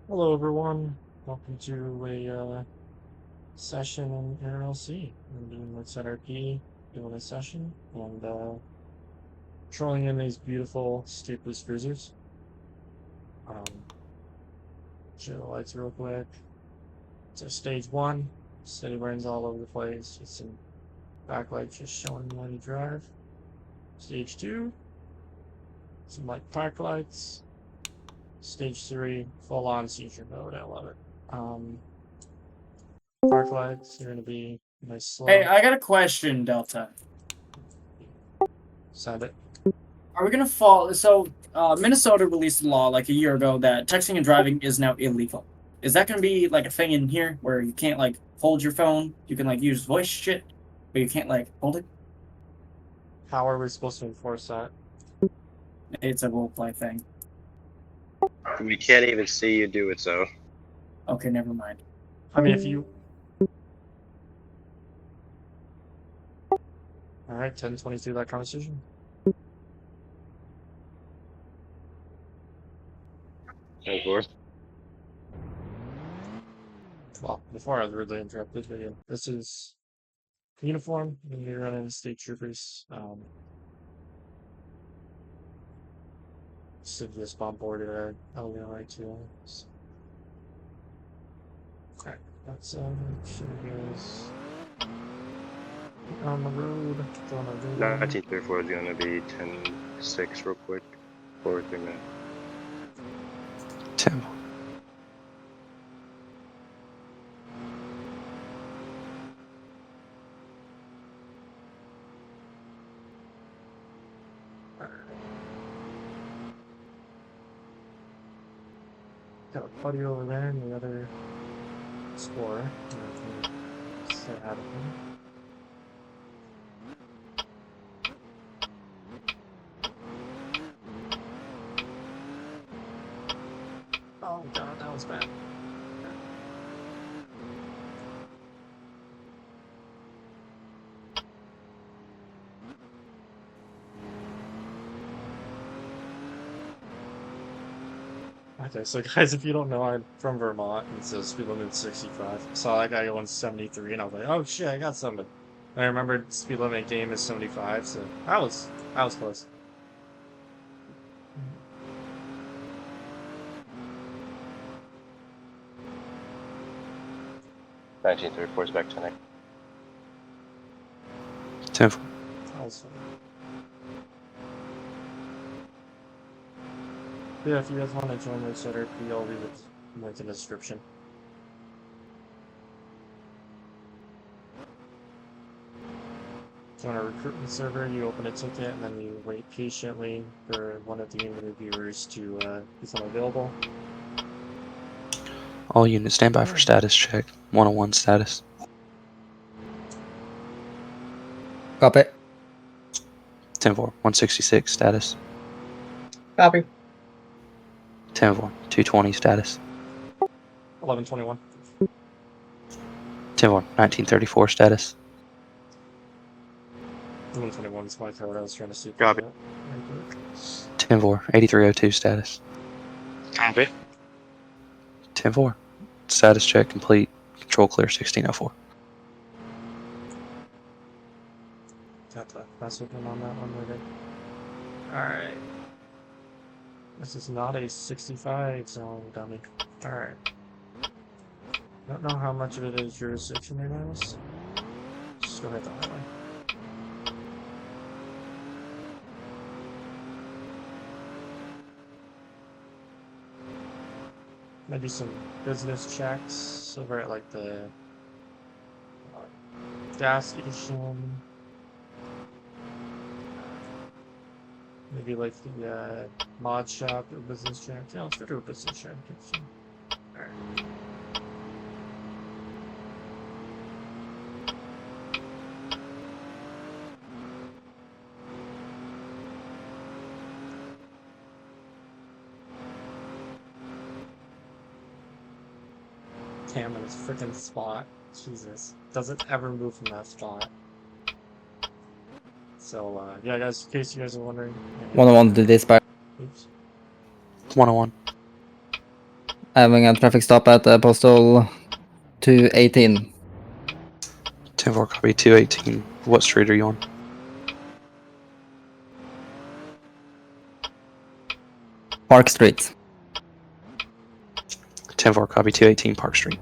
Hello, everyone. Welcome to a session in ERLC. I'm doing Lakeside RP, doing a session, and trolling in these beautiful stateless cruisers. Show the lights real quick. So stage one, city burns all over the place. Just some backlights just showing when you drive. Stage two, some like park lights. Stage three, full on seizure mode. I love it. Park lights are going to be nice slow. Hey, I got a question, Delta. Send it. Are we gonna fall? So, Minnesota released a law like a year ago that texting and driving is now illegal. Is that gonna be like a thing in here where you can't like hold your phone? You can like use voice shit, but you can't like hold it. How are we supposed to enforce that? It's a roleplay thing. We can't even see you do it, so. Okay, never mind. I mean, if you. Alright, 10:22 that conversation. Of course. Well, before I was rudely interrupted, but yeah, this is uniform, and you're running state troopers. So just onboarded a LVI too. Okay, that's sure goes on the road. 1934 is going to be 10-6 real quick. 4 3 minutes. 10. Got a buddy over there and the other Explorer. Say hi to him. Oh god, that was bad. Okay, so guys, if you don't know, I'm from Vermont, and so speed limit 65. Saw that guy going 73, and I was like, oh shit, I got something. And I remembered speed limit game is 75, so I was close. Mm-hmm. 1934 is back tonight. 10. That was funny. Yeah, if you guys want to join my RP, I'll leave it link in the description. Join a recruitment server, you open a ticket, and then you wait patiently for one of the interviewers to become available. All units stand by for status check. 101 status. Copy. 10-4, 166 status. Copy. 10-4, 220 status. 1121. 10-4, 1934 status. 1121 is my code. I was trying to see. Copy. 10-4, 8302 status. Copy. 10-4, status check complete. Control clear 1604. Got to mess with him on that one later. Alright. This is not a 65 zone, dummy. Alright. Don't know how much of it is jurisdiction right now. Just go hit the highway. Maybe some business checks over at like the gas station. Maybe like the mod shop or business check. Yeah, let's go to a business check. Alright. Cam in his freaking spot. Jesus. Doesn't ever move from that spot. So, yeah, guys, in case you guys are wondering. 101 to dispatch. Oops. 101. Having a traffic stop at postal 218. 10-4, copy 218. What street are you on? Park Street. 10-4, copy 218 Park Street.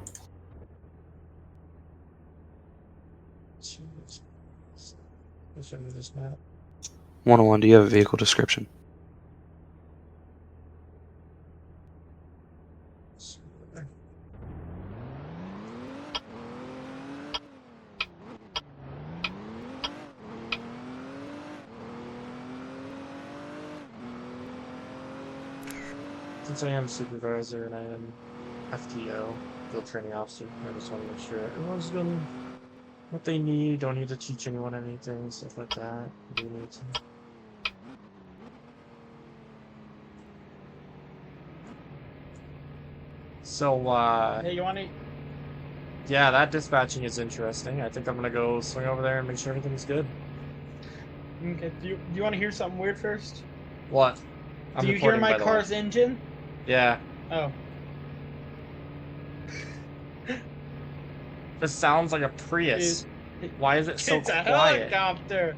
Let's show me this map. 101, do you have a vehicle description? Since I am supervisor and I am FTO, field training officer, I just want to make sure everyone's doing what they need. Don't need to teach anyone anything, stuff like that. Do need to. So, Hey, you want to? yeah, that dispatching is interesting. I think I'm gonna go swing over there and make sure everything's good. Okay. Do you want to hear something weird first? What? Do you hear my car's engine? Yeah. Oh. This sounds like a Prius. Why is it so It's a quiet? helicopter.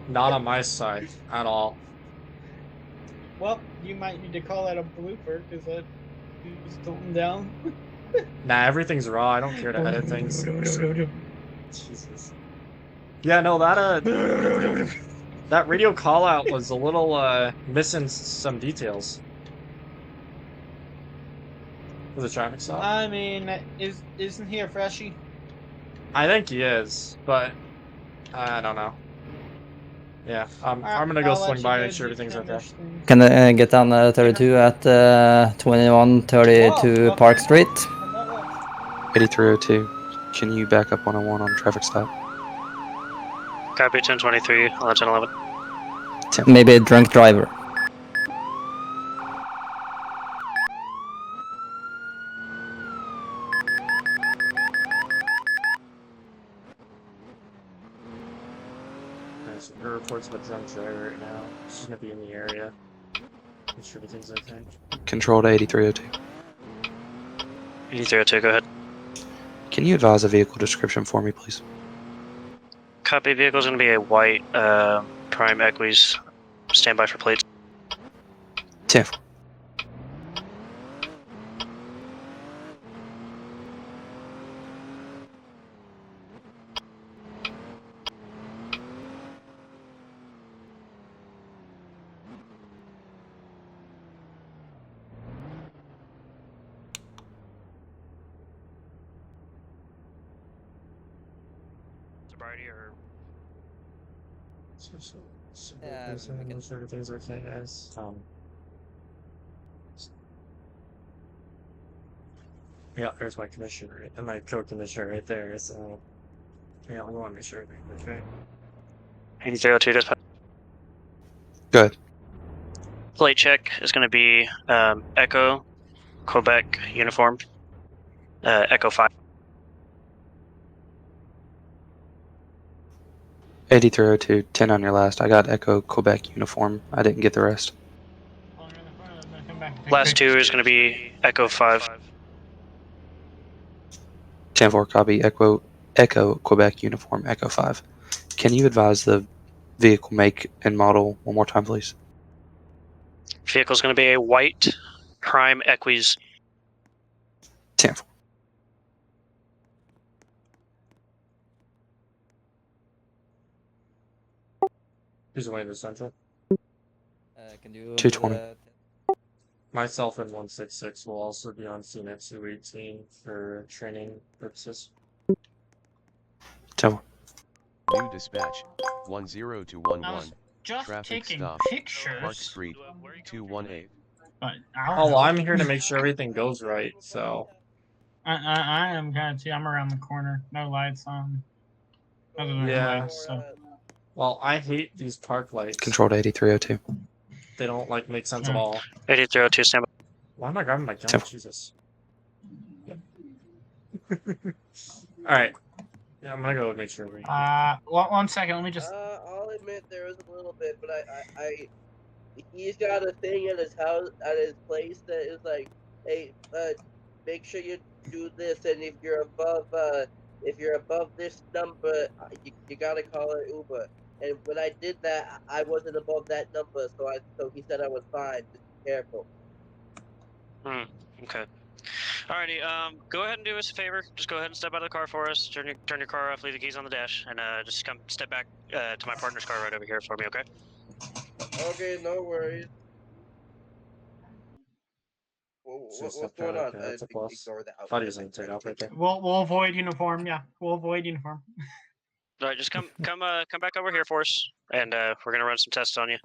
Not on my side at all. Well, you might need to call that a blooper because that is tilting down. Nah, everything's raw. I don't care to edit things. Jesus. Yeah, no, that radio call out was a little missing some details. Was it traffic stop? I mean, isn't he a freshie? I think he is, but I don't know. Yeah, I'm gonna go swing by and make sure everything's okay. Can I get down 32 at 2132 Park Street? 8302, can you back up 101 on traffic stop? Copy 1023, 1011. Maybe a drunk driver. So her reports about drunk driver right now. She's gonna be in the area. Make sure everything's okay. Control to 8302. 8302, go ahead. Can you advise a vehicle description for me, please? Copy, vehicle's going to be a white Prime Equis. Stand by for plates. 10-4. Sobriety or So Yeah, we can- make sure everything's okay, guys. Yeah, there's my commissioner and my co-commissioner right there. So yeah, we want to make sure everything's okay. 8302, dispatch. Good. Plate check is going to be Echo, Quebec, uniform, Echo 5. 8302, 10 on your last. I got Echo Quebec uniform. I didn't get the rest. Last two is going to be Echo 5. 10-4, copy Echo Quebec uniform, Echo 5. Can you advise the vehicle make and model one more time, please? Vehicle's going to be a white Prime Equis. 10-4. Who's away in the central? Can you 220. Myself and 166 will also be on scene at 218 for training purposes. 10-4. New dispatch 10211. Just Traffic taking stop. pictures. Park Street 218. But Oh, well, I'm here to make sure everything goes right, so. I am kind of too. I'm around the corner. No lights on. Other than Yeah. lights, so. Well, I hate these park lights. Control to 8302. They don't, like, make sense at all. 8302, stand by. Why am I grabbing my gun? Simple. Jesus. Yep. Alright. Yeah, I'm gonna go make sure we... One second. Let me just. I'll admit there was a little bit, but he's got a thing at his house, at his place that is like, hey, make sure you do this, and if you're above this number, you gotta call an Uber. And when I did that, I wasn't above that number, so he said I was fine. Just be careful. Okay. Alrighty. Go ahead and do us a favor. Just go ahead and step out of the car for us. Turn your car off. Leave the keys on the dash, and just step back to my partner's car right over here for me. Okay. Okay, no worries. What's going on? That's a plus. Ignore that. Thought he was going to take off right there. We'll avoid uniform. Yeah, we'll avoid uniform. All right. Just come back over here for us, and we're gonna run some tests on you.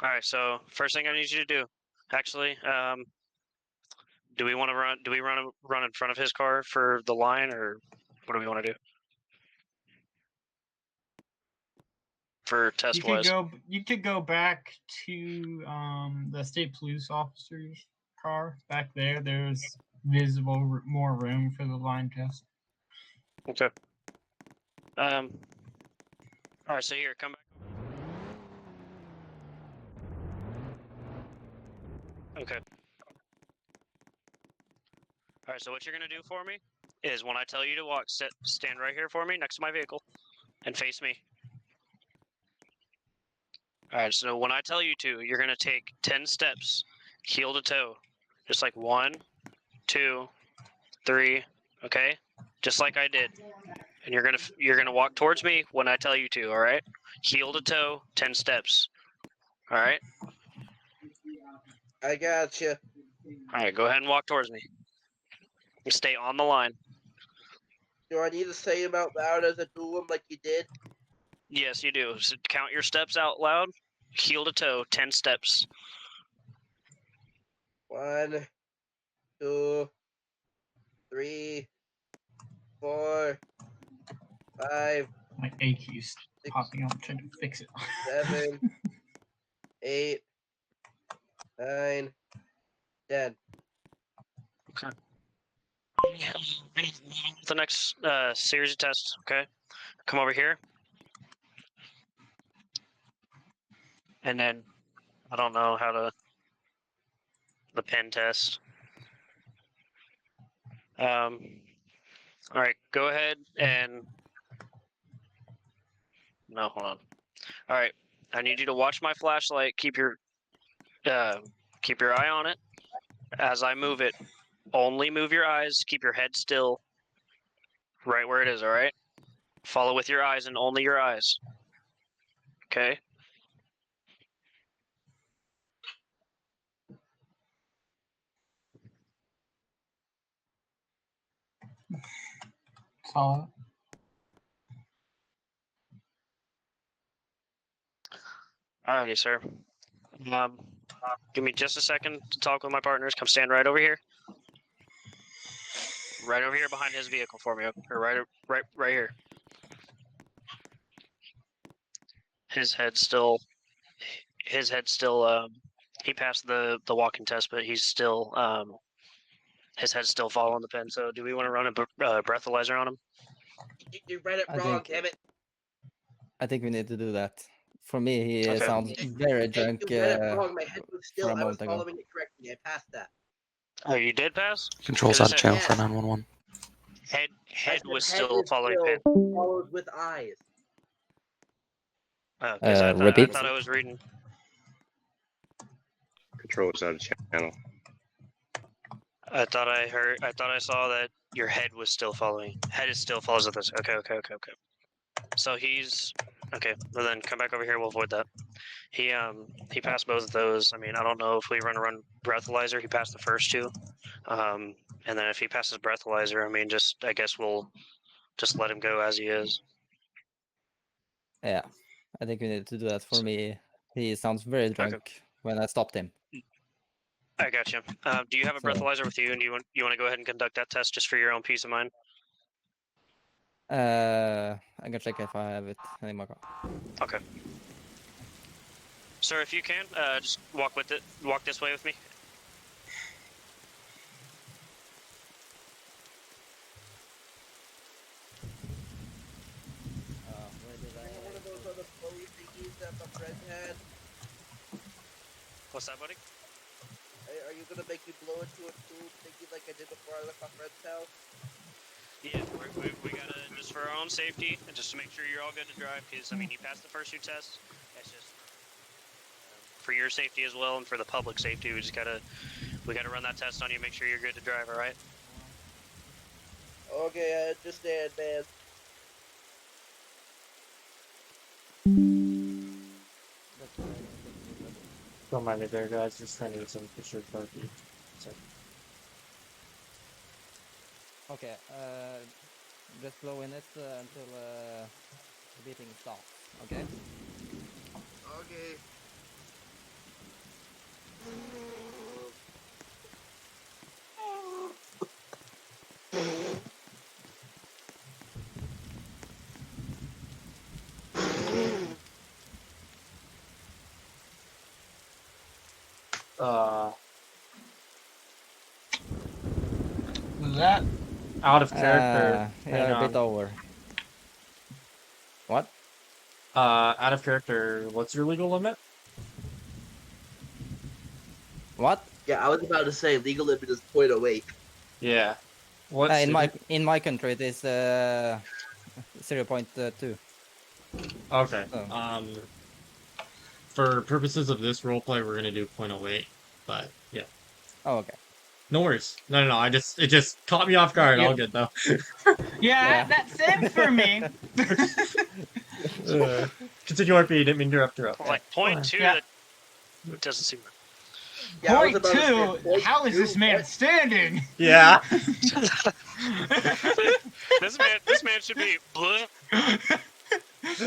All right. So first thing I need you to do, actually, do we want to run? Do we run in front of his car for the line, or what do we want to do for test wise? You could go back to the state police officer's car back there. There's visible more room for the line test. Okay. All right. So here, come back. Okay. All right. So what you're gonna do for me is when I tell you to walk, stand right here for me next to my vehicle, and face me. All right, so when I tell you to, you're going to take 10 steps, heel to toe. Just like 1, 2, 3, okay? Just like I did. And you're going to walk towards me when I tell you to, all right? Heel to toe, 10 steps. All right? I got you. All right, go ahead and walk towards me. You stay on the line. Do I need to say them out loud as I do them like you did? Yes, you do. So count your steps out loud. Heel to toe, 10 steps. 1, 2, 3, 4, 5. My AQ's popping up. I'm trying to fix it. 7, 8, 9, 10. Okay. The next series of tests, okay? Come over here. And then, I don't know how to, the pen test. All right, go ahead and, no, hold on. All right, I need you to watch my flashlight. Keep your eye on it. As I move it, only move your eyes. Keep your head still right where it is, all right? Follow with your eyes and only your eyes. Okay? Solid. Alrighty, sir. Give me just a second to talk with my partners. Come stand right over here. Right over here behind his vehicle for me. Or right here. His head's still he passed the walking test, but he's still his head's still following the pen. So do we want to run a breathalyzer on him? You read it wrong, damn it. I think we need to do that. For me, he Okay. sounds very drunk. You read it wrong. My head was still. a I was moment ago. following it correctly. I passed that. Oh, you did pass? Controls Because out it of said channel for 911. Head I said was head still is following still pen. Followed with eyes. Because I repeat. thought I was reading. Controls out of channel. I thought I saw that your head was still following. Head is still follows with this. Okay. So he's okay. Well, then come back over here. We'll avoid that. He passed both of those. I mean, I don't know if we run breathalyzer. He passed the first two. And then if he passes breathalyzer, I mean, I guess we'll just let him go as he is. Yeah, I think we need to do that. For me, he sounds very drunk when I stopped him. I got you. Do you have a So- breathalyzer with you, and you want to go ahead and conduct that test just for your own peace of mind? I can check if I have it in my car. Okay. Sir, if you can, just walk this way with me. One of those other flowy things What's that, buddy? Are you gonna make me blow into a tube, thinking like I did before I left my friend's house? Yeah, we gotta, just for our own safety, and just to make sure you're all good to drive, because, I mean, you passed the first 2 tests. That's just for your safety as well, and for the public safety. We gotta run that test on you, make sure you're good to drive, alright? Okay, I understand, man. Don't mind me there, guys. Just trying to get some picture therapy. Okay, just blow in it until the beating stops, okay? Okay. Was that? Out of character. Hang Yeah, a bit on. over. What? Out of character. What's your legal limit? What? Yeah, I was about to say legal limit is 0.08. Yeah. What? In my country, it is 0.2. Okay. Oh. For purposes of this roleplay, we're gonna do 0.08. But yeah. Oh, okay. No worries. No. It just caught me off guard. Yep. All good though. Yeah, that's it for me. Continue RP. Didn't mean to interrupt. Like, point 2, Yeah. that doesn't seem... Yeah, I was Point about to say, 2, point how is this 2, man what? standing? Yeah. this man should be...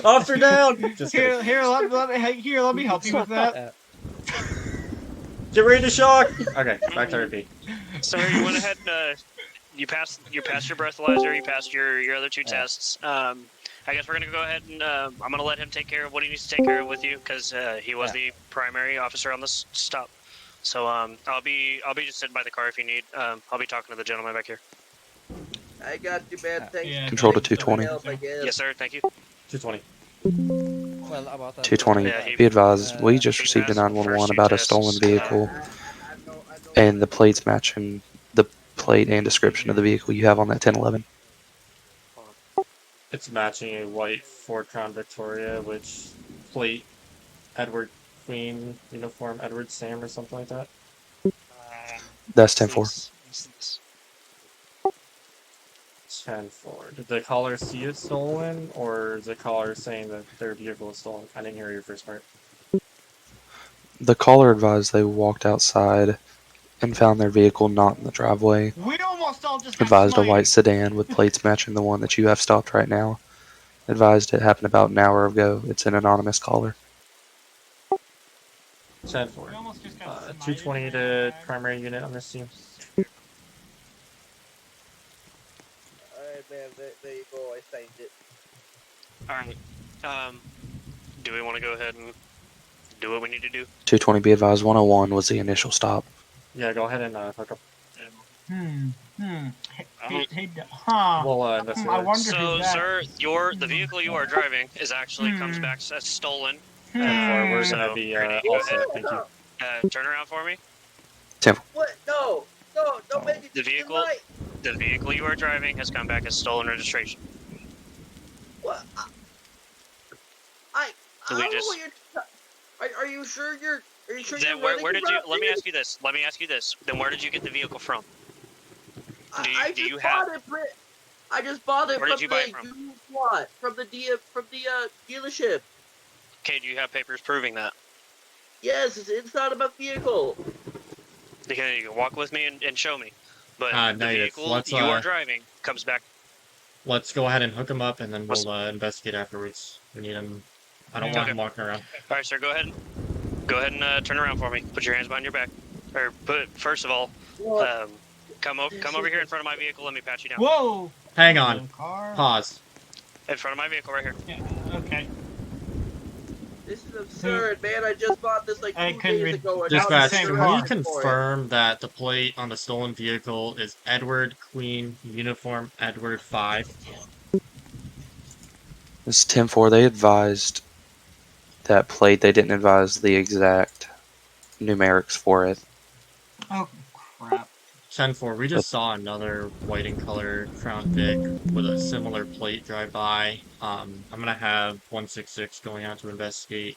Up or down? Just Here, kidding. let me help you with that. Get ready to shock. Okay, back to RP. So you went ahead and you passed your breathalyzer, you passed your other 2 tests. I guess we're gonna go ahead and I'm gonna let him take care of what he needs to take care of with you, because he was the primary officer on this stop. So I'll be just sitting by the car if you need. I'll be talking to the gentleman back here. I got you, man. Thanks. Yeah, Control to Thanks for the 220. help, I guess. Yes, sir. Thank you. 220. Well, about that. 220. Yeah, he- Be advised, we just he received a passed the first 911 two about a tests. stolen vehicle, I know and the plates matching the plate and description of the vehicle you have on that 1011. It's matching a white Ford Crown Victoria, which plate Edward Queen uniform Edward Sam or something like that. That's 10-4. 10-4. Did the caller see it stolen, or is the caller saying that their vehicle is stolen? I didn't hear your first part. The caller advised they walked outside and found their vehicle not in the driveway. We almost all just got Advised a smited. white sedan with plates matching the one that you have stopped right now. Advised it happened about an hour ago. It's an anonymous caller. 10-4. We almost just got smited 220 in to the back. primary unit on this team. Alright, man. There you go. I signed it. Alright. Do we want to go ahead and do what we need to do? 220 be advised 101 was the initial stop. Yeah, go ahead and hook up. We'll investigate. I wonder So, who's that. sir, the vehicle you are driving is actually comes back as stolen. 10-4, we're So, gonna be Ernie, all go set. ahead. Thank you. Turn around for me. What? No, don't make it. The vehicle you are driving has come back as stolen registration. What? I So don't we know just- what you're. Are you sure you're? Are you sure Then you're where running did you? around Let me here? ask you this. Then where did you get the vehicle from? Do I you just have? bought it. I just bought it Where from did you buy the it from? used lot, from the dealership. Okay, do you have papers proving that? Yes, it's inside of my vehicle. Okay, you can walk with me and show me. But the negative. vehicle Let's, you are driving comes back. Let's go ahead and hook him up, and then we'll investigate afterwards. We need him. I don't want him walking around. All right, sir. Go ahead and turn around for me. Put your hands behind your back. Or first of all, come over here in front of my vehicle. Let me pat you down. Whoa! Hang on. Car. Pause. In front of my vehicle, right here. Yeah, okay. This is absurd, man. I just bought this like 2 days ago. And now Dispatch, it's can still we on for it. confirm that the plate on the stolen vehicle is Edward Queen Uniform Edward 5? It's 10-4. They advised that plate. They didn't advise the exact numerics for it. Oh crap! 10-4, we just saw another white and color Crown Vic with a similar plate drive by. I'm gonna have 166 going out to investigate.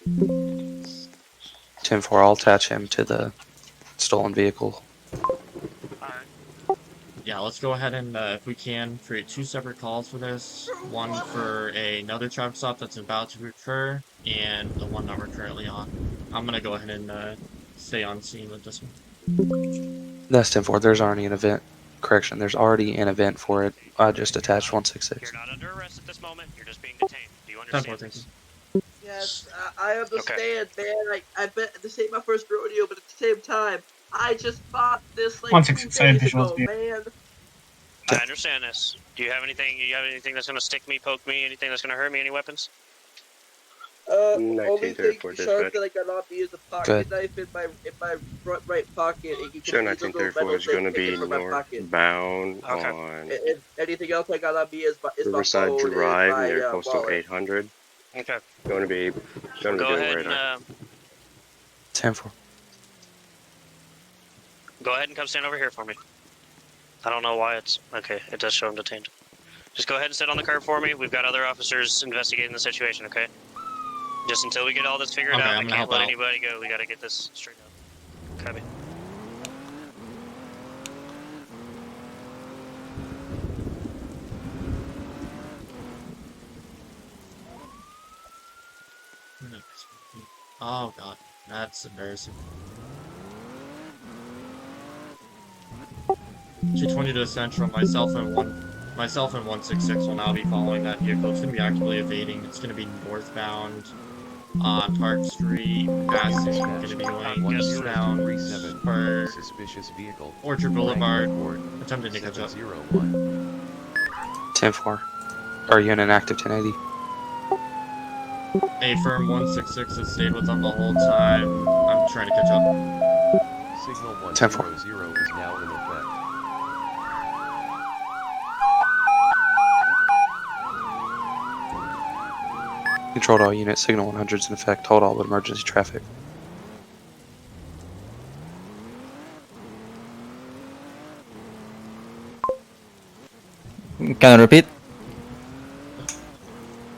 10-4, I'll attach him to the stolen vehicle. Yeah, let's go ahead and, if we can, create 2 separate calls for this. One for another traffic stop that's about to occur, and the one that we're currently on. I'm gonna go ahead and stay on scene with this one. That's 10-4. There's already an event. Correction, there's already an event for it. I just attached 166. You're not under arrest at this moment. You're just being detained. Do you 10-4, understand thank this? Yes, I understand, man. I've been this ain't my first rodeo, but at the same time, I just bought this like 2 166 days visuals, ago, dude. man. I understand this. Do you have anything? You have anything that's gonna stick me, poke me, anything that's gonna hurt me? Any weapons? Only 1934 thing sharp dispatch. that I got on me is a Good. pocket knife in my front right pocket. And you can Sure, see the little 1934 metal is going to thing be from my pocket. northbound Okay. on And anything else I got on me is my Riverside phone Drive and my near Coastal wallet. 800. Okay. Going to be Go doing ahead radar. and 10-4. go ahead and come stand over here for me. I don't know why it's okay. It does show him detained. Just go ahead and sit on the curb for me. We've got other officers investigating the situation. Okay. Just until we get all this figured Okay, out, I'm I gonna can't help let out. anybody go. We gotta get this straight up. Copy. Oh god, that's embarrassing. 220 to Central, myself and 166 will now be following that vehicle. It's gonna be actively evading. It's gonna be northbound on Park Street, passing, gonna be going eastbound 1037 for suspicious vehicle. Orchard Boulevard, Report attempting to catch up. 701. 10-4. Are you in an active 1080? A firm 166 has stayed with them the whole time. I'm trying to catch up. Signal 10-4. 100 is now in effect. Controlled all units. Signal 100's in effect. Hold all but emergency traffic. Can I repeat?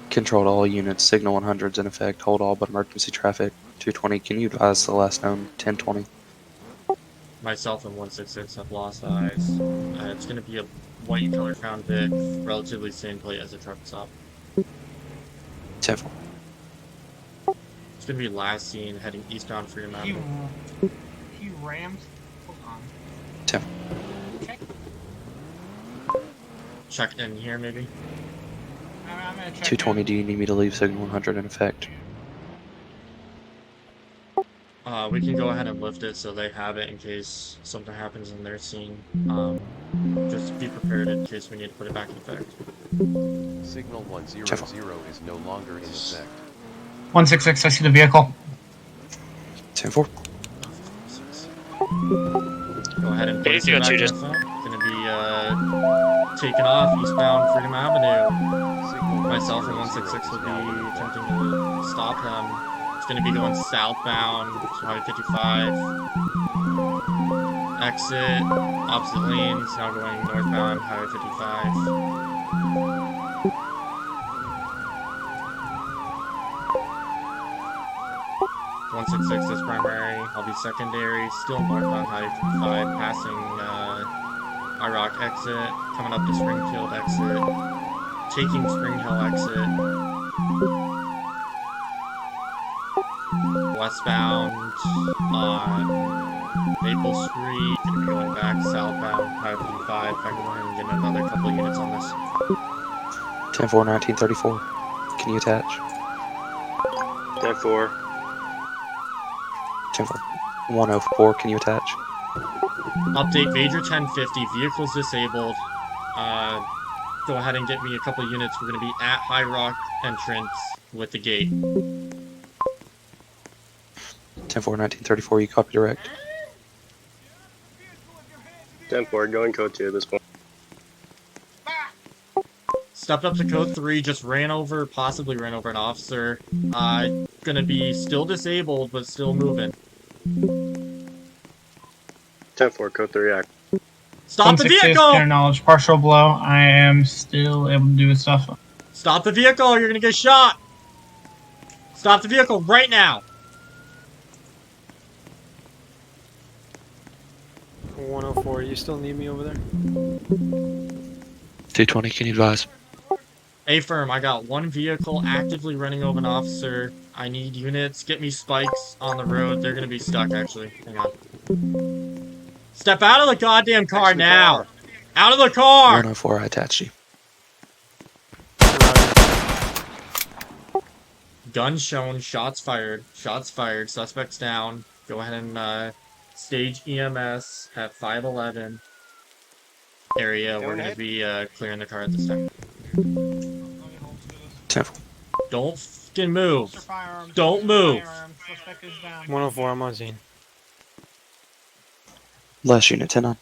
Controlled all units. Signal 100's in effect. Hold all but emergency traffic. 220. Can you advise the last known 1020? Myself and 166 have lost eyes. It's going to be a white and color Crown Vic, relatively same plate as a truck stop. 10-4. It's going to be last seen heading eastbound Freedom Avenue. He rammed. Hold on. 10. Check. Check in here, maybe. I'm gonna check. 220. in. Do you need me to leave signal 100 in effect? We can go ahead and lift it so they have it in case something happens in their scene. Just be prepared in case we need to put it back in effect. Signal 100 is no longer in effect. 166. I see the vehicle. 10-4. Go ahead and place you it got back two, in just- effect. Gonna be taken off eastbound Freedom Avenue. Signal Myself and 100 166 is will now in be effect. attempting to stop him. It's going to be going southbound, Highway 55. Exit, opposite lanes, now going northbound, Highway 55. .166 is primary, I'll be secondary, still northbound Highway 55, passing IROC exit, coming up to Springfield exit, taking Spring Hill exit. Westbound on Maple Street, gonna be going back southbound, Highway 55. I'm going to get another couple units on this. 10-4, 1934. Can you attach? 10-4. 10-4. 104. Can you attach? Update Vader 1050, vehicles disabled. Go ahead and get me a couple units. We're gonna be at High Rock entrance with the gate. 10-4, 1934. You copy direct? 10-4, going code 2 at this point. Stepped up to code 3, just possibly ran over an officer. gonna be still disabled, but still moving. 10-4, code 3 act. Stop the 168 vehicle! Clear knowledge, partial blow. I am still able to do his stuff. Stop the vehicle, or you're gonna get shot! Stop the vehicle right now! 104, you still need me over there? 220, can you advise? A firm, I got one vehicle actively running over an officer. I need units. Get me spikes on the road. They're gonna be stuck, actually. Hang on. Step out of the goddamn car now! Out of the car! 104, I attached you. Gun shown, shots fired. Shots fired, suspects down. Go ahead and stage EMS at 511 area. We're gonna be clearing the car at this time. 10-4. Don't fucking move. Don't move. 104, I'm on scene. Last unit, 10-9.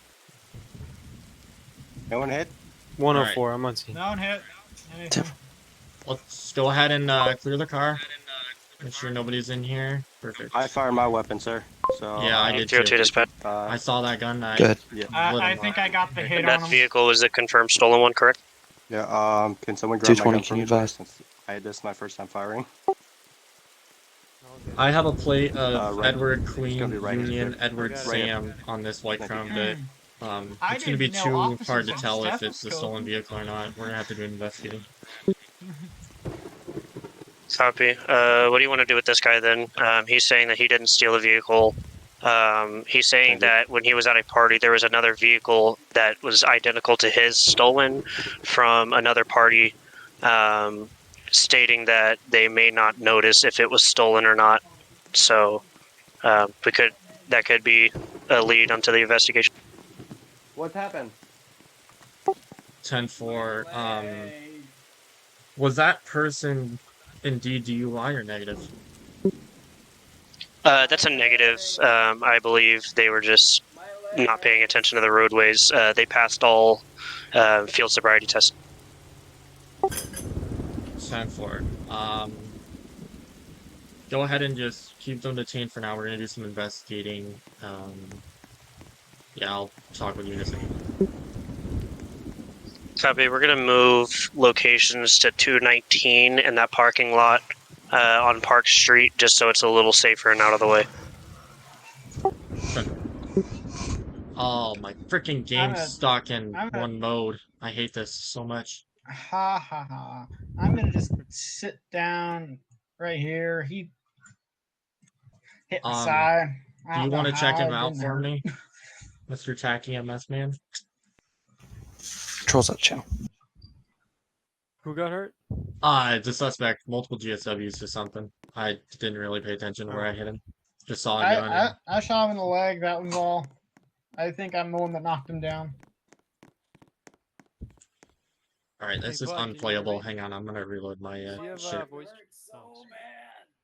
No one hit? 104, I'm on scene. No one hit. 10-4. Let's go ahead and clear the car. Make sure nobody's in here. Perfect. I fired my weapon, sir. So Yeah, I did 02 too. dispatch. I saw that gun. Good. lit I him think up. I got the hit That on him. vehicle was a confirmed stolen one, correct? Yeah, can someone grab my 220, gun can from you me, please, advise? since this is my first time firing? I have a plate of right. Edward It's Queen gonna be right Union here. Edward Right Sam on this white Thank you. Chrome, but I it's gonna be didn't know too hard to officers tell had if it's a stolen vehicle or not. We're gonna have to do investigating. Copy. What do you want to do with this guy then? He's saying that he didn't steal a vehicle. He's saying that when he was at a party, there was another vehicle that was identical to his stolen from another party, stating that they may not notice if it was stolen or not. So that could be a lead onto the investigation. What happened? 10-4. Was that person indeed DUI or negative? That's a negative. I believe they were just not paying attention to the roadways. They passed all field sobriety tests. 10-4. Go ahead and just keep them detained for now. We're gonna do some investigating. Yeah, I'll talk with you in a second. Copy. We're gonna move locations to 219 in that parking lot on Park Street, just so it's a little safer and out of the way. Oh, my freaking game's stuck in one mode. I hate this so much. Ha ha ha. I'm gonna just sit down right here. He hit the side. Do you want to check him out for me, Mr. Tacky MS man? Controls that channel. Who got hurt? The suspect, multiple GSWs or something. I didn't really pay attention to where I hit him. Just saw a gun. I shot him in the leg. That was all. I think I'm the one that knocked him down. Alright, this is unplayable. Hang on, I'm gonna reload my shit.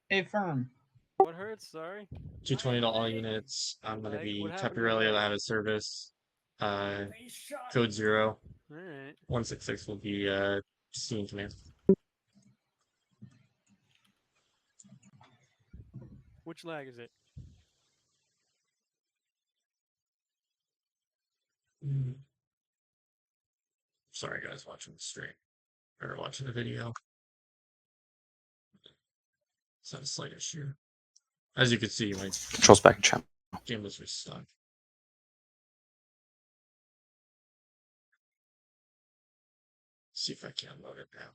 Hey, firm. What hurts? Sorry. 220 to all units. I'm gonna be temporarily out of service. Code 0. Alright. 166 will be scene command. Which lag is it? Sorry guys, watching the stream. Or watching the video. It's not a slight issue. As you can see, my Controls back in channel. game was restuck. See if I can load it now.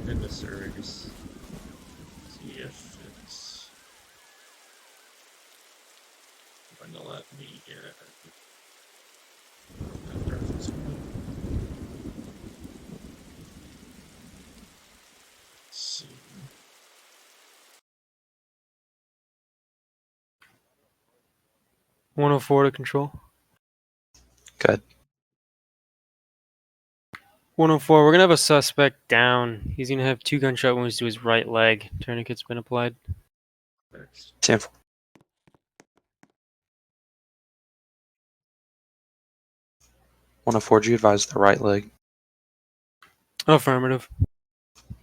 in the series. See if it's going to let me get it. Let's see. .104 to control. Good. 104, we're gonna have a suspect down. He's gonna have 2 gunshot wounds to his right leg. Tourniquet's been applied. 10-4. One of 4, you advise the right leg. Affirmative.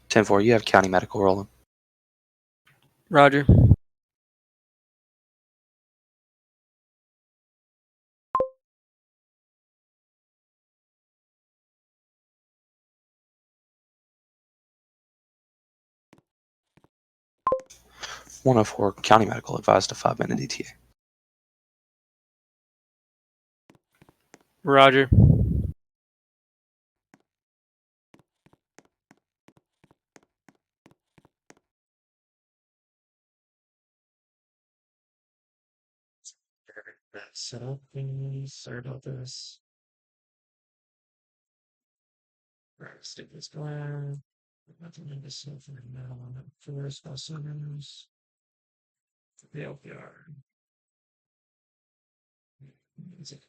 10-4, you have county medical rolling. Roger. One of 4, county medical advised a 5-minute ETA. Roger. Set up things. Sorry about this. Right, stick this going. Nothing in this stuff right now on the first bus centers. The LPR. Music.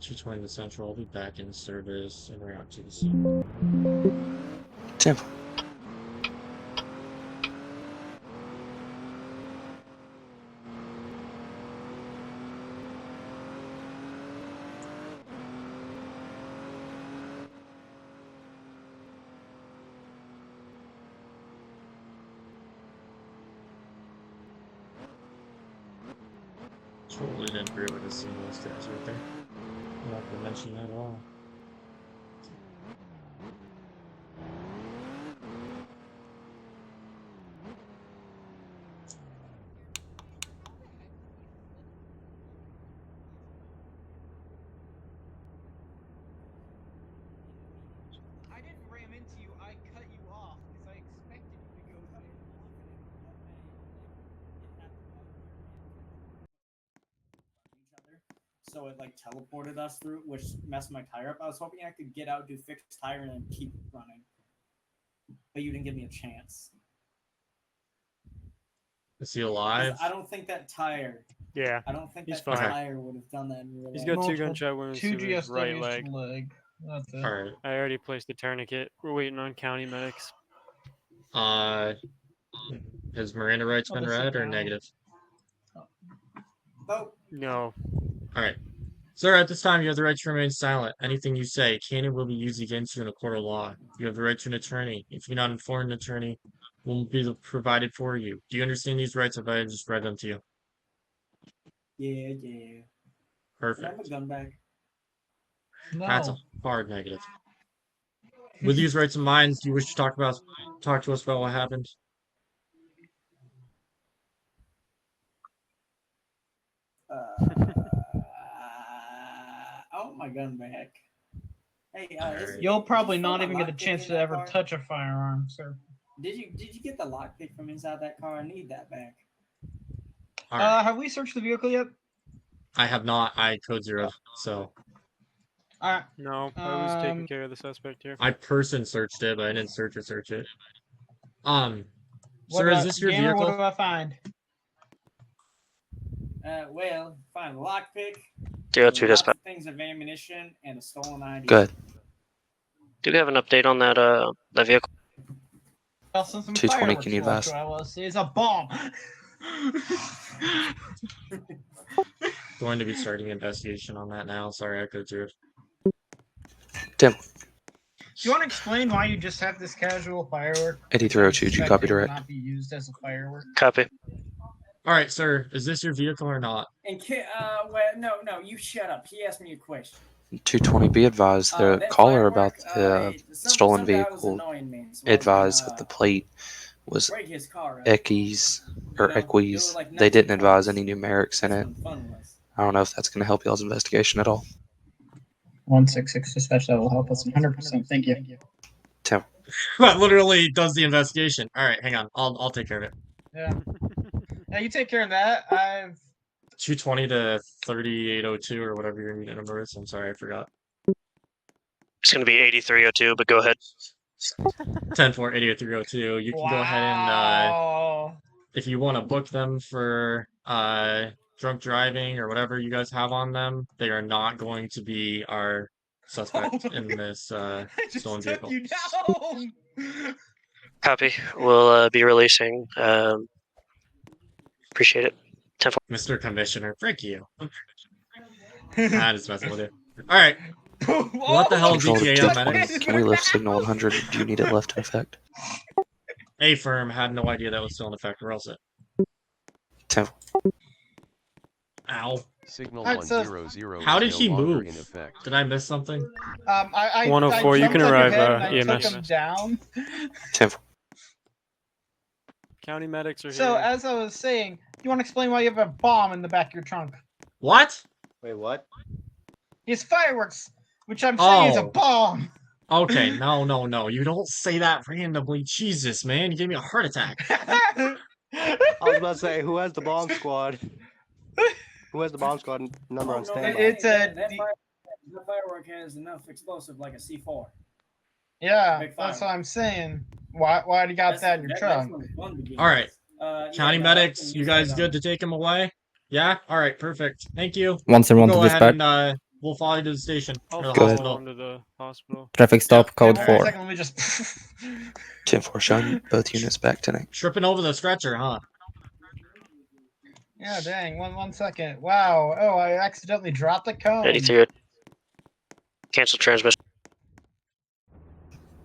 220 to Central. I'll be back in service and route to the scene. 10-4. Totally didn't agree with the scene those guys right there. Not to mention that at all. I didn't ram into you. I cut you off because I expected you to go there. So it like teleported us through, which messed my tire up. I was hoping I could get out, do fixed tire, and then keep running. But you didn't give me a chance. Is he alive? I don't think that tire. Yeah. I don't think He's that fine. tire would have done that in real life. He's got 2 Multiple- gunshot wounds 2 to his right GSWs leg. to leg. That's it. Alright. I already placed the tourniquet. We're waiting on county medics. Has Miranda rights Oh, been this is read or down. negative? Oh, No. Alright. Sir, at this time you have the right to remain silent. Anything you say can and will be used against you in a court of law. You have the right to an attorney. If you're not informed, an attorney will be provided for you. Do you understand these rights? If I just read them to you? yeah. Can I have Perfect. a gun back? No. That's a hard negative. With these rights in mind, do you wish to talk to us about what happened? I want my gun back. Hey, You'll probably did you not find even the get a lockpick chance in to that ever car? touch a firearm, sir. Did you get the lockpick from inside that car? I need that back. Alright. Have we searched the vehicle yet? I have not. I code 0, so Alright. No, I was taking care of the suspect here. I person searched it, but I didn't search it. What Sir, is this your gamer, vehicle? what do I find? Well, find a lockpick. Do 2 lots dispatch. of things of ammunition and a stolen ID. Good. Do we have an update on that that vehicle? Well, some 220, fireworks can you flew up advise? to LLC. It's a bomb. Going to be starting an investigation on that now. Sorry, I code 0. 10. Do you want to explain why you just have this casual firework? 8302, did you copy direct? Not be used as a firework. Copy. Alright, sir, is this your vehicle or not? And well, no, you shut up. He asked me a question. 220, be advised, the that caller firework, about the stolen some guy was vehicle annoying me, so I was advised gonna, that the plate was break his car up. Equis or You know, Equis. like They 19 didn't advise points. any numerics in That's it. when fun was. I don't know if that's going to help y'all's investigation at all. 166 dispatch, that will help us 100%. Thank you. Tim. That literally does the investigation. All right, hang on. I'll take care of it. Yeah. Yeah, you take care of that. I've 220 to 3802 or whatever your unit number is. I'm sorry, I forgot. It's going to be 8302, but go ahead. 10-4, 80302. You can go ahead and wow. if you want to book them for drunk driving or whatever you guys have on them, they are not going to be our suspect in this I just stolen took vehicle. you down. Copy. We'll be releasing. Appreciate it. 10-4. Mr. Commissioner, frick you. I'm just messing with you. All right. What the hell is Control to ETA on 220. medics? Can we lift signal 100? Do you need it left in effect? A firm had no idea that was still in effect, or else it. 10. Ow. Signal Alright, so 100 How did is no he longer move? in effect. Did I miss something? I 104, you can arrive, I took EMS. him down. 10. County medics are So here. as I was saying, you want to explain why you have a bomb in the back of your trunk? What? Wait, what? It's fireworks, which I'm saying is a Oh. bomb. Okay, no. You don't say that randomly. Jesus, man. You gave me a heart attack. I was about to say, who has the bomb squad? Who has the bomb squad number on standby? It's a that firework has enough explosive like a C4. yeah. Big That's firework. what I'm saying. Why do you got that in your trunk? All right. County yeah, medics, you guys good to take him away? Yeah? All right, perfect. Thank you. Once We'll everyone go to ahead dispatch. and we'll follow you to the station or the I'll Go hospital. follow him to the hospital. Traffic stop, code Hold on a 4. second, let me just. 10-4, shine both units back tonight. Tripping over the stretcher, huh? Yeah, dang. One second. Wow. Oh, I accidentally dropped the cone. 83. Cancel transmission.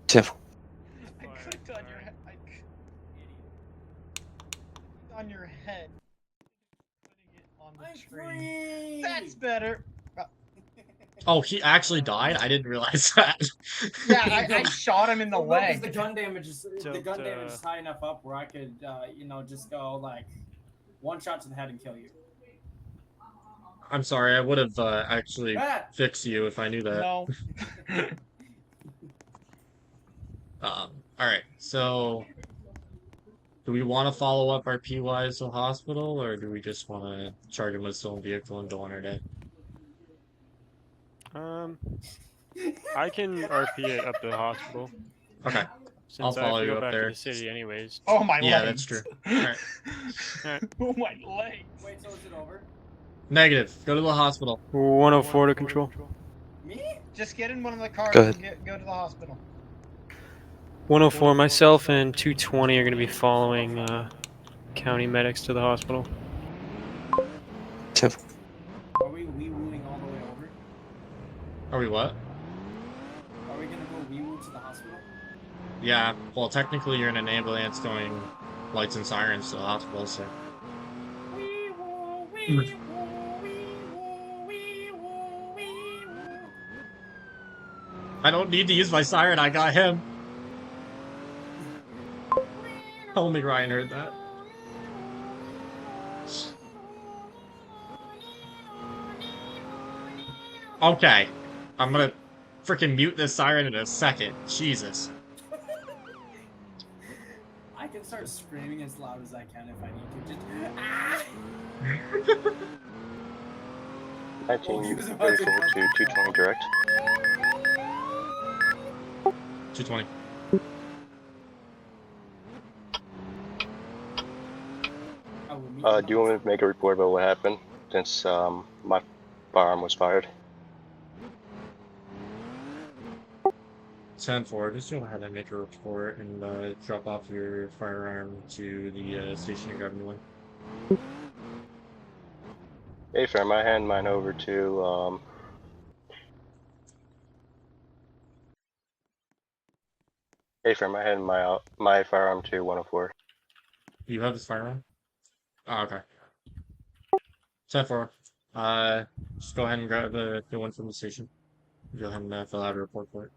10-4. I clicked on your head. I clicked on your head. Putting it on the tree. That's better. Oh, he actually died? I didn't realize that. Yeah, I shot him in the Well, 'cause leg. the gun damage is Tilt, high enough up where I could, just go like one shot to the head and kill you. I'm sorry, I would have actually Ah! fixed you if I knew that. No. Alright, so do we want to follow up our PYs to the hospital, or do we just want to charge him with stolen vehicle and go on our day? I can RP it up to the hospital. Okay. Since I'll follow I have to you go up back there. to the city anyways. Oh my Yeah, legs. that's true. Alright. Alright. Oh my legs. Wait, so is it over? Negative. Go to the hospital. 104 to control. Me? Just get in one of the cars Go ahead. and go to the hospital. 104, myself and 220 are going to be following county medics to the hospital. 10-4. Are we wee-wooing all the way over? Are we what? Are we gonna go wee-woo to the hospital? Yeah, well, technically you're in an ambulance going lights and sirens to the hospital, so. I don't need to use my siren, I got him. Only Ryan heard that. Okay. I'm gonna freaking mute this siren in a second. Jesus. I can start screaming as loud as I can if I need to. Just 1934 to 220 direct. 220. Do you want me to make a report about what happened since my firearm was fired? 10-4, just go ahead and make a report and drop off your firearm to the station you're grabbing one. Hey, firm, I hand mine over to Hey, firm, I hand my firearm to 104. You have this firearm? Oh, okay. 10-4. Just go ahead and grab the one from the station. Go ahead and fill out a report for it.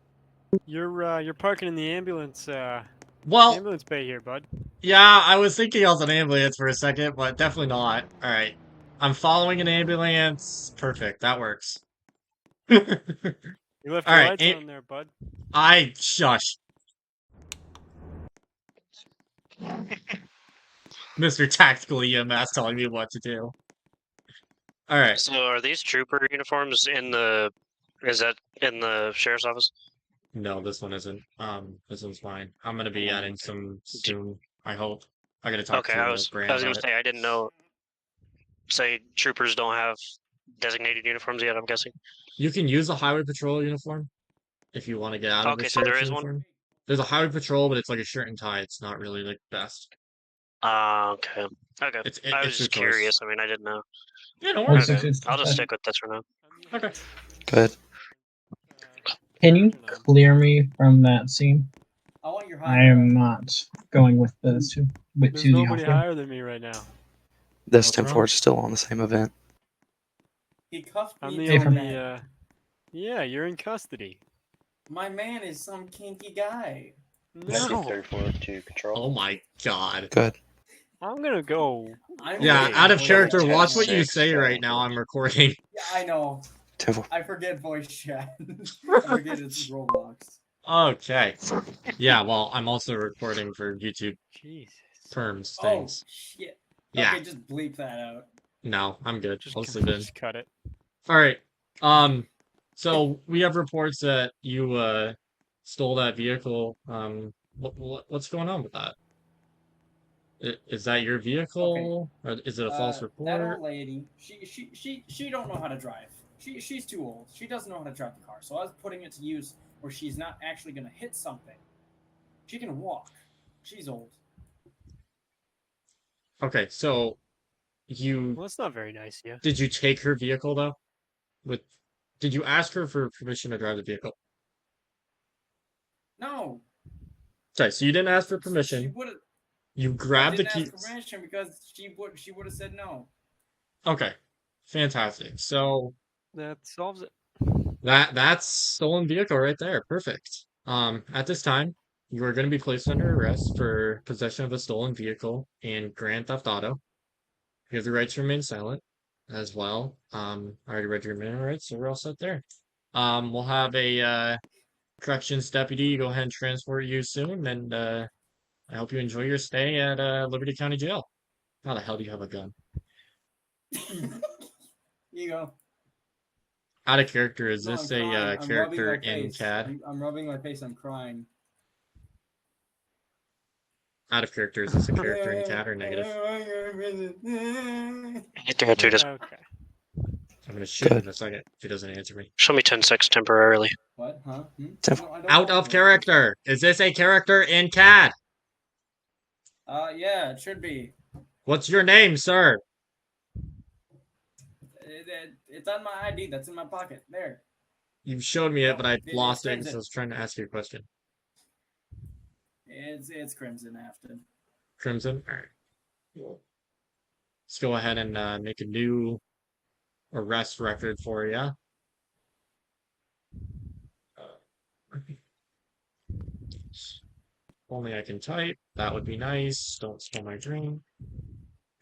You're parking in the ambulance Well, ambulance bay here, bud. yeah, I was thinking I was an ambulance for a second, but definitely not. All right, I'm following an ambulance. Perfect, that works. You left All your right, lights on there, bud. shush. Mr. Tactical EMS telling me what to do. All right. So are these trooper uniforms in the? Is that in the sheriff's office? No, this one isn't. This one's mine. I'm gonna be adding some soon. I hope. I gotta talk Okay, to I was Brand gonna about it. say I didn't know. Say troopers don't have designated uniforms yet. I'm guessing. You can use a highway patrol uniform if you want to get out of the Okay, so there sheriff's is uniform. one. There's a highway patrol, but it's like a shirt and tie. It's not really like best. Okay. Okay. I was It's your just choice. curious. I mean, I didn't know. Yeah, don't worry. Okay. I'll just stick with this for now. Okay. Good. Can you clear me from that scene? I want your I am not going with the There's the nobody officer. higher than me right now. This What's 10-4 wrong? is still on the same event. He cuffed I'm me. the Hey, from- only. Yeah, you're in custody. My man is some kinky guy. Negative No, 34 to control. Oh my god. Good. I'm gonna go. Yeah, Wait, out of wait, character, wait. watch what you 10-6 say right showing. now. I'm recording. Yeah, I know. 10-4. I forget voice chat. I forget it's Roblox. Okay. Yeah, well, I'm also recording for YouTube Jesus. terms Oh things. shit. Yeah. Okay, just bleep that out. No, I'm good. Just, I'll sleep in. just cut it. All right. So we have reports that you stole that vehicle. What's going on with that? Is that your vehicle, or is it a false That report? old lady, she don't know how to drive. She's too old. She doesn't know how to drive the car. So I was putting it to use where she's not actually gonna hit something. She can walk. She's old. Okay, so Well, that's not very nice, yeah. did you take her vehicle though? Did you ask her for permission to drive the vehicle? No. Sorry, so you didn't ask for She permission. would have. You I grabbed the didn't keys. ask permission because she would have said no. Okay, fantastic. So That solves it. that's stolen vehicle right there. Perfect. At this time, you are going to be placed under arrest for possession of a stolen vehicle and grand theft auto. You have the right to remain silent as well. I already read your minimum rights, so we're all set there. We'll have a corrections deputy go ahead and transport you soon, and I hope you enjoy your stay at Liberty County Jail. How the hell do you have a gun? Here you go. Out of character, is No, this I'm a crying. I'm rubbing character my in face. CAD? I'm rubbing my face. I'm crying. Out of character, is this a character in CAD or negative? 302 just Okay. I'm gonna shoot him Good. in a second if he doesn't answer me. show me 10-6 temporarily. What? Huh? Ten- No, I don't Out know. of character! Is this a character in CAD? Yeah, it should be. What's your name, sir? It's on my ID. That's in my pocket. There. You showed me it, No, but I it's lost it Crimson. because I was trying to ask you a question. It's Crimson Afton. Crimson? Alright. Let's go ahead and make a new arrest record for you. Only I can type. That would be nice. Don't spill my drink.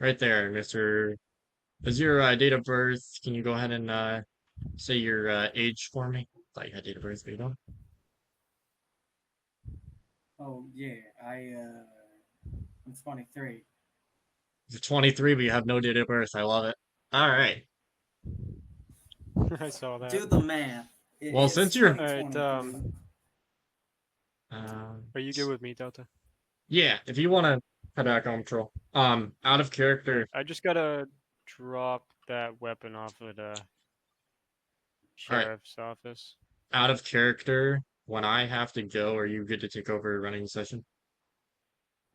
Right there, Mr. Is your date of birth? Can you go ahead and say your age for me? Thought you had date of birth, but you don't. Oh yeah, I'm 23. You're 23, but you have no date of birth. I love it. All right. I saw that. Do the math. Well, since you're- Alright, are you good with me, Delta? Yeah, if you want to head back on patrol. Out of character. I just gotta drop that weapon off at sheriff's office. Out of character. When I have to go, are you good to take over running the session?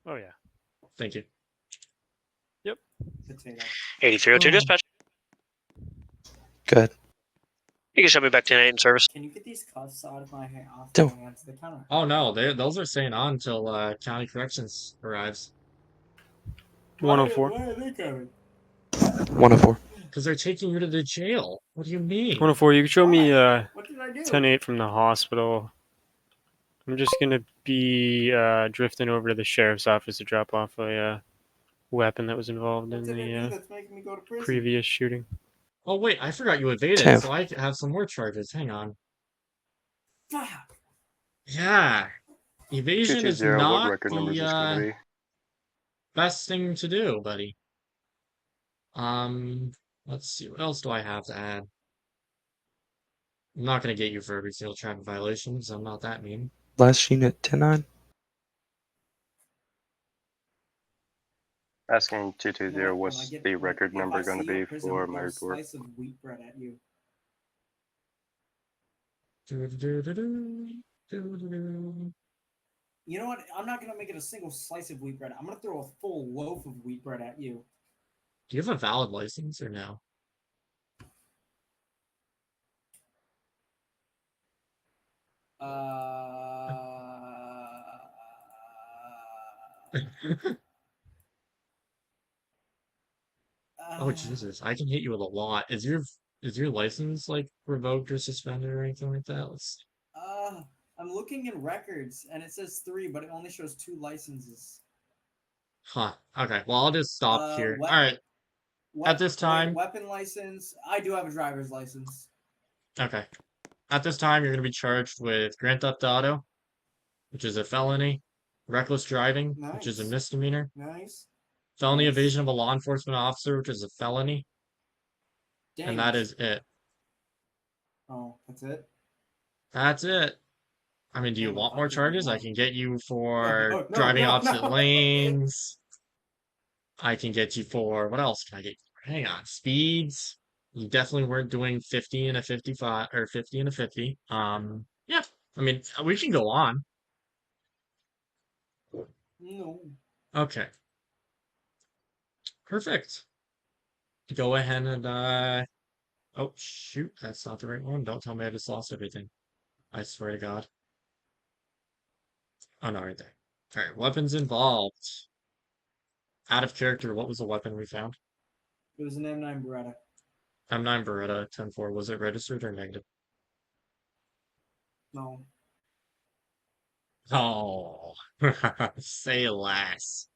Oh yeah. Thank you. 8302 dispatch. Good. You can show me back to 10-8 in service. Can you get these cuffs out of my hand? Off Don't. my hands? They kind of. Oh no, those are staying on until county corrections arrives. 104. Why are they coming? 104. Because they're taking you to the jail. What do you mean? 104, you can show me What did I do? 10-8 from the hospital. I'm just gonna be drifting over to the sheriff's office to drop off a weapon that was involved in the That's making me go to prison. previous shooting. Oh wait, I forgot you evaded, Tim. so I have some more charges. Hang on. Fuck. Yeah, evasion is 220, what not record number is this the going to be? best thing to do, buddy. Let's see. What else do I have to add? I'm not gonna get you for every single traffic violation, because I'm not that mean. Last unit 10-9. Asking 220, You know what, what's when I get- the like, record if I number going to see you be in prison, for I'm my gonna throw a report? slice of wheat bread at you. Do-do-do-do-do, You know what? I'm not gonna make it a single slice of wheat bread. I'm gonna throw a full loaf of wheat bread at you. Do you have a valid license or no? Oh Jesus, I can hit you with a lot. Is your license like revoked or suspended or anything like that? Let's I'm looking in records and it says 3, but it only shows 2 licenses. Huh. Okay. Well, I'll just stop here. What- All right. At this time, weapon license. I do have a driver's license. okay. At this time, you're going to be charged with Grand Theft Auto, which is a felony, reckless driving, which is a Nice. misdemeanor, Nice. felony Nice. evasion of a law enforcement officer, which is a felony, Dang and that it. is it. Oh, that's it. That's it. I mean, do you Damn, I want thought more there was charges? I more. can get you for No, driving no, opposite no. lanes. I can get you for what else can I get you for? Hang on, speeds. You definitely weren't doing 50 and a 55 or 50 and a 50. Yeah. I mean, we can go on. No. Okay. Perfect. Go ahead and oh shoot, that's not the right one. Don't tell me I just lost everything. I swear to God. Oh no, right there. Alright, weapons involved. Out of character, what was the weapon we found? It was an M9 Beretta. M9 Beretta 10-4. Was it registered or negative? No. Oh, say less.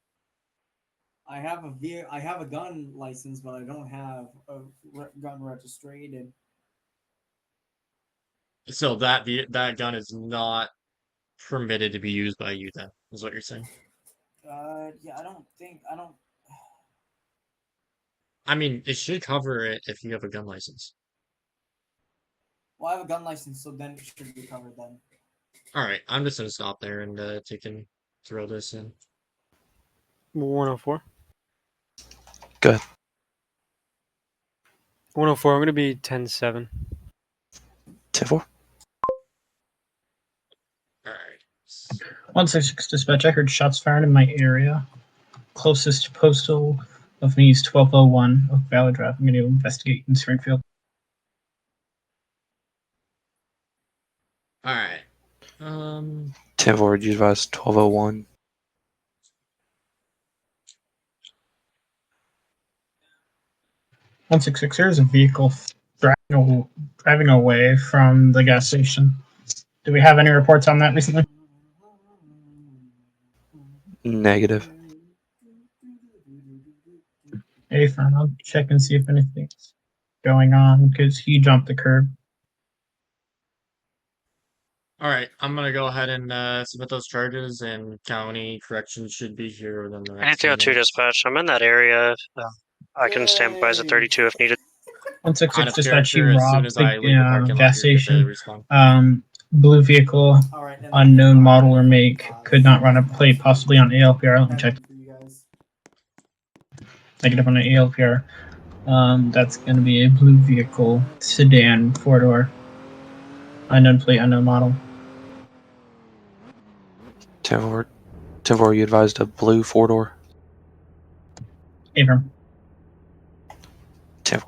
I have a gun license, but I don't have a gun registration. So that gun is not permitted to be used by you then, is what you're saying? Yeah, I don't. I mean, it should cover it if you have a gun license. Well, I have a gun license, so then it should be covered then. Alright, I'm just gonna stop there and throw this in. 104. Good. 104, I'm gonna be 10-7. 10-4. Alright. 166 dispatch. I heard shots fired in my area. Closest postal of me is 1201 Oak Valley Drive. I'm going to investigate in Springfield. Alright. 10-4, would you advise 1201? There is a vehicle driving away from the gas station. Do we have any reports on that recently? Negative. Hey, fine. I'll check and see if anything's going on because he jumped the curb. Alright, I'm gonna go ahead and submit those charges, and county corrections should be here within the next 202 dispatch. I'm in that area. I can stand by as a 32 if needed. 166 dispatch. He character, as soon robbed as I leave the parking lot, gas you're good to station. respond. Blue vehicle, unknown model or make, could not run a plate, possibly on ALPR. Let me check. Negative on the ALPR. That's going to be a blue vehicle, sedan, 4-door. Unknown plate, unknown model. 10-4. 10-4, you advised a blue 4-door? Abram. 10-4.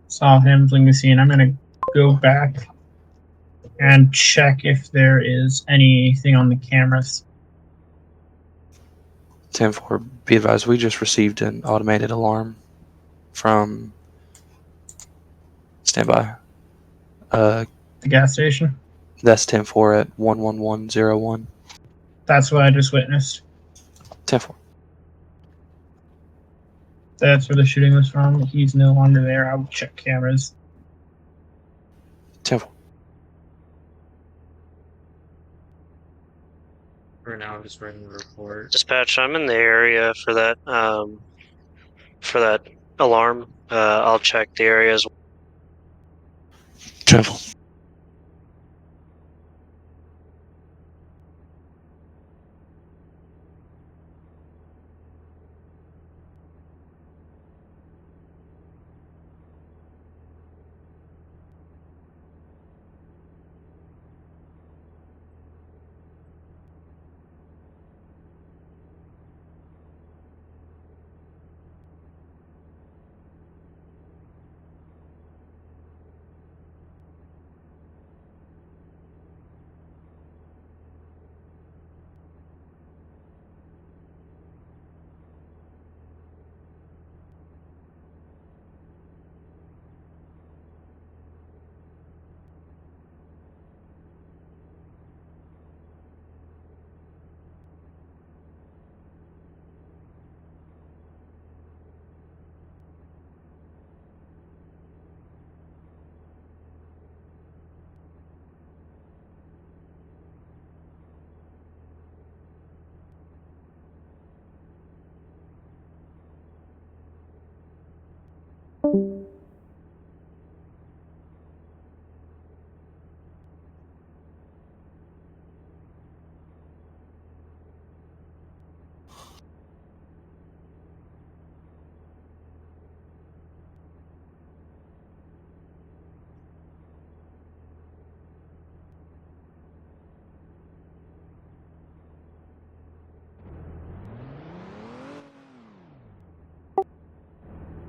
Saw him fleeing the scene. I'm going to go back and check if there is anything on the cameras. 10-4, be advised, we just received an automated alarm from standby. The gas station. That's 10-4 at 11101. That's what I just witnessed. 10-4. That's where the shooting was from. He's no longer there. I will check cameras. 10-4. For now, I'm just writing the report. Dispatch, I'm in the area for that alarm. I'll check the area as well. 10-4.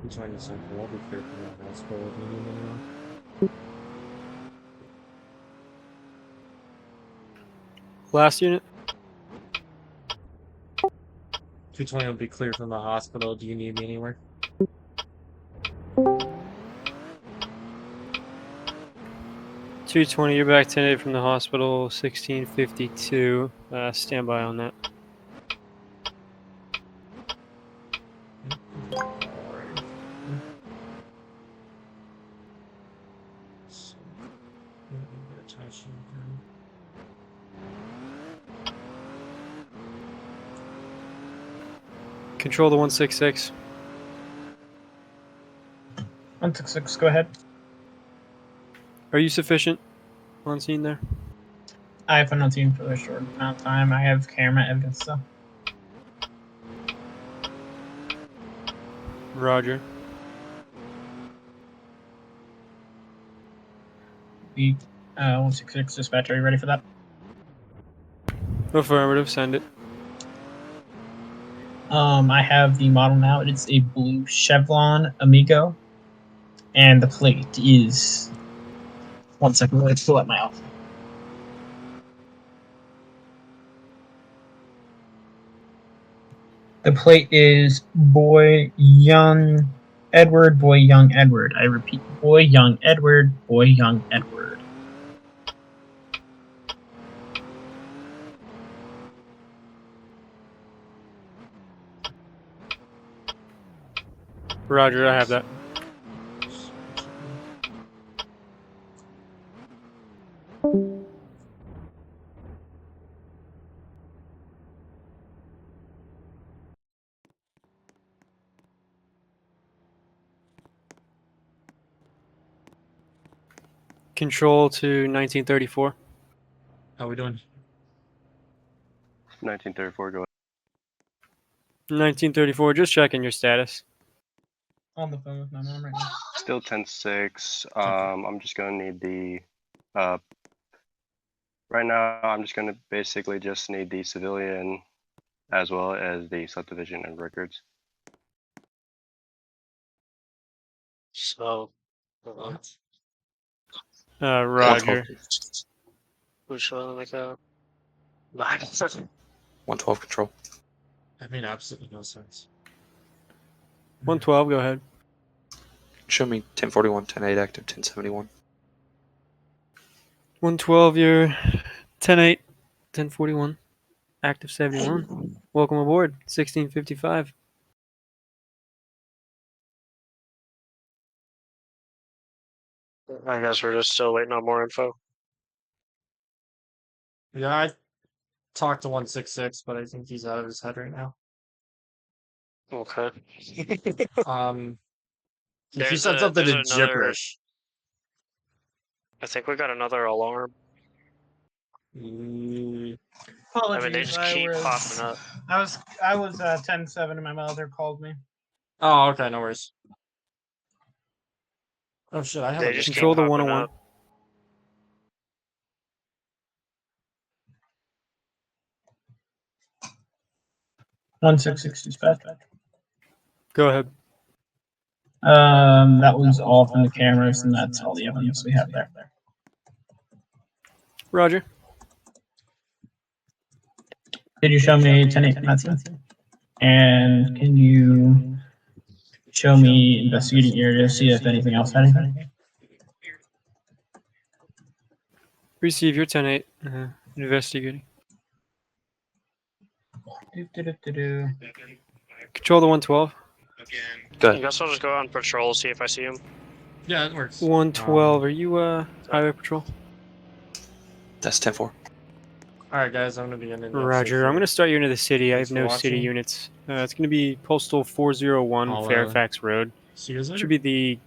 I'm trying to send for be clear from that hospital if you need anyone. Last unit. 220 will be clear from the hospital. Do you need me anywhere? 220, you're back 10-8 from the hospital. 1652. Stand by on that. Control the 166. 166, go ahead. Are you sufficient on scene there? I have been on team for a short amount of time. I have camera evidence, though. Roger. The 166 dispatch, are you ready for that? Affirmative, send it. I have the model now. It's a blue Chevron Amigo, and the plate is. 1 second, let's pull up my outfit. The plate is Boy Young Edward, Boy Young Edward. I repeat, Boy Young Edward, Boy Young Edward. Roger, I have that. Control to 1934. How we doing? 1934, go ahead. 1934, just checking your status. On the phone with my mom right now. Still 10-6. I'm just going to need the... right now, I'm just going to basically just need the civilian as well as the subdivision and records. So, Roger. Which one like a 112 control. I mean, absolutely no sense. 112, go ahead. Show me 1041, 10:8 active, 1071. 112, you're 10-8, 1041, active 71. Welcome aboard, 1655. I guess we're just still waiting on more info. Yeah, I talked to 166, but I think he's out of his head right now. Okay. He said something there's in another. gibberish. I think we got another alarm. Mm, Apologies, I mean, they just keep popping up. I was 10-7 and my mother called me. Oh, okay, no worries. Oh shit, I have They a just missed keep Control the call. popping 101. up. One 660 dispatch. Go ahead. That was all from the cameras, and that's all the evidence we have there. Roger. Could you show me 10-8 Matthew? And can you show me investigating area to see if anything else had anything? Receive your 10-8. Investigating. Control the 112. Go I ahead. guess I'll just go out on patrol, see if I see him. Yeah, it works. 112, are you highway patrol? That's 10-4. Alright, guys, I'm gonna be in the Roger. I'm going to start you into the city. I Thanks have for no watching. city units. It's going to be postal 401 I'll, Fairfax Road. See you guys later. Should be the